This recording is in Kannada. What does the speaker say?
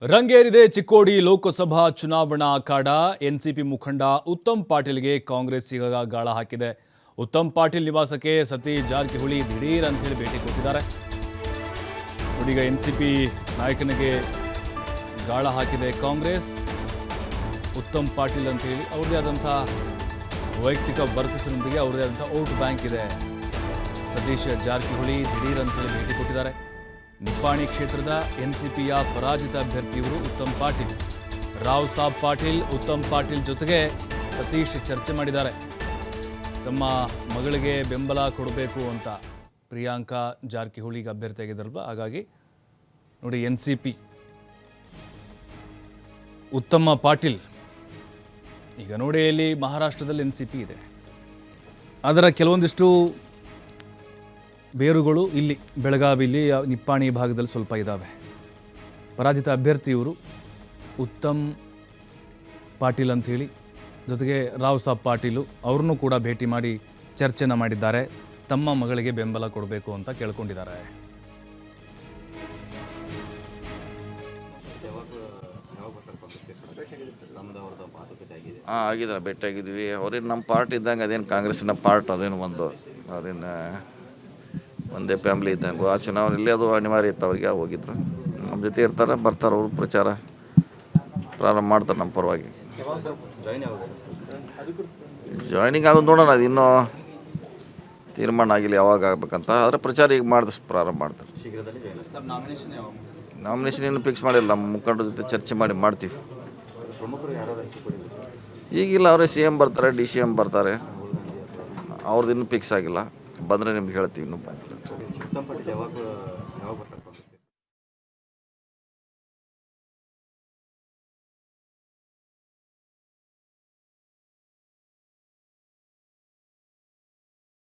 ರಂಗೇರಿದೆ ಚಿಕ್ಕೋಡಿ ಲೋಕಸಭಾ ಚುನಾವಣಾ ಅಖಾಡ. ಎನ್ಸಿಪಿ ಮುಖಂಡ ಉತ್ತಮ್ ಪಾಟೀಲ್ಗೆ ಕಾಂಗ್ರೆಸ್ ಈಗ ಗಾಳ ಹಾಕಿದೆ. ಉತ್ತಮ್ ಪಾಟೀಲ್ ನಿವಾಸಕ್ಕೆ ಸತೀಶ್ ಜಾರಕಿಹೊಳಿ ದಿಢೀರ್ ಅಂತ ಹೇಳಿ ಭೇಟಿ ಕೊಟ್ಟಿದ್ದಾರೆ. ಈಗ ಎನ್ಸಿಪಿ ನಾಯಕನಿಗೆ ಗಾಳ ಹಾಕಿದೆ ಕಾಂಗ್ರೆಸ್. ಉತ್ತಮ್ ಪಾಟೀಲ್ ಅಂತ ಹೇಳಿ ಅವರದೇ ಆದಂಥ ವೈಯಕ್ತಿಕ ವರ್ಚಸ್ಸಿನೊಂದಿಗೆ ಅವರದೇ ಆದಂಥ ವೋಟ್ ಬ್ಯಾಂಕ್ ಇದೆ. ಸತೀಶ್ ಜಾರಕಿಹೊಳಿ ದಿಢೀರ್ ಅಂತ ಹೇಳಿ ಭೇಟಿ ಕೊಟ್ಟಿದ್ದಾರೆ. ನಿಪ್ಪಾಣಿ ಕ್ಷೇತ್ರದ ಎನ್ಸಿಪಿಯ ಪರಾಜಿತ ಅಭ್ಯರ್ಥಿಯವರು ಉತ್ತಮ್ ಪಾಟೀಲ್. ರಾವ್ ಸಾಬ್ ಪಾಟೀಲ್ ಉತ್ತಮ್ ಪಾಟೀಲ್ ಜೊತೆಗೆ ಸತೀಶ್ ಚರ್ಚೆ ಮಾಡಿದ್ದಾರೆ. ತಮ್ಮ ಮಗಳಿಗೆ ಬೆಂಬಲ ಕೊಡಬೇಕು ಅಂತ ಪ್ರಿಯಾಂಕಾ ಜಾರಕಿಹೊಳಿಗೆ ಅಭ್ಯರ್ಥಿಯಾಗಿದ್ದಾರಲ್ವ, ಹಾಗಾಗಿ ನೋಡಿ ಎನ್ಸಿಪಿ ಉತ್ತಮ ಪಾಟೀಲ್. ಈಗ ನೋಡಿ ಇಲ್ಲಿ ಮಹಾರಾಷ್ಟ್ರದಲ್ಲಿ ಎನ್ಸಿಪಿ ಇದೆ, ಅದರ ಕೆಲವೊಂದಿಷ್ಟು ಬೇರುಗಳು ಇಲ್ಲಿ ಬೆಳಗಾವಿಲಿ ನಿಪ್ಪಾಣಿ ಭಾಗದಲ್ಲಿ ಸ್ವಲ್ಪ ಇದ್ದಾವೆ. ಪರಾಜಿತ ಅಭ್ಯರ್ಥಿಯವರು ಉತ್ತಮ್ ಪಾಟೀಲ್ ಅಂಥೇಳಿ, ಜೊತೆಗೆ ರಾವ್ ಸಾಬ್ ಪಾಟೀಲು ಅವ್ರನ್ನೂ ಕೂಡ ಭೇಟಿ ಮಾಡಿ ಚರ್ಚೆನ ಮಾಡಿದ್ದಾರೆ. ತಮ್ಮ ಮಗಳಿಗೆ ಬೆಂಬಲ ಕೊಡಬೇಕು ಅಂತ ಕೇಳ್ಕೊಂಡಿದ್ದಾರೆ. ಆಗಿದ್ದಾರೆ, ಭೇಟಿಯಾಗಿದ್ವಿ. ಅವ್ರೇನು ನಮ್ಮ ಪಾರ್ಟಿ ಇದ್ದಂಗೆ, ಅದೇನು ಕಾಂಗ್ರೆಸ್ಸಿನ ಪಾರ್ಟ್, ಅದೇನು ಒಂದು ಅವ್ರೇನು ಒಂದೇ ಫ್ಯಾಮ್ಲಿ ಇದ್ದಂಗೆ. ಆ ಚುನಾವಣೆಯಲ್ಲಿ ಅದು ಅನಿವಾರ್ಯ ಇತ್ತು, ಅವ್ರಿಗೆ ಹೋಗಿದ್ರು. ನಮ್ಮ ಜೊತೆ ಇರ್ತಾರೆ, ಬರ್ತಾರೆ, ಅವರು ಪ್ರಚಾರ ಪ್ರಾರಂಭ ಮಾಡ್ತಾರೆ ನಮ್ಮ ಪರವಾಗಿ. ಜಾಯ್ನಿಂಗ್ ಆಗೋದು ನೋಡೋಣ, ಅದು ಇನ್ನೂ ತೀರ್ಮಾನ ಆಗಿಲ್ಲ ಯಾವಾಗ ಆಗ್ಬೇಕಂತ. ಆದರೆ ಪ್ರಚಾರ ಈಗ ಮಾಡಿದಷ್ಟು ಪ್ರಾರಂಭ ಮಾಡ್ತಾರೆ. ನಾಮಿನೇಷನ್ ಇನ್ನೂ ಫಿಕ್ಸ್ ಮಾಡಿಲ್ಲ, ನಮ್ಮ ಮುಖಂಡರ ಜೊತೆ ಚರ್ಚೆ ಮಾಡ್ತೀವಿ. ಈಗಿಲ್ಲ, ಅವರೇ ಸಿ ಎಮ್ ಬರ್ತಾರೆ, ಡಿ ಸಿ ಎಮ್ ಬರ್ತಾರೆ, ಅವ್ರದ್ದು ಇನ್ನೂ ಫಿಕ್ಸ್ ಆಗಿಲ್ಲ. ಬಂದರೆ ನಿಮ್ಗೆ ಹೇಳ್ತೀವಿ. ಇನ್ನೂ ಬಂದಿಲ್ಲ.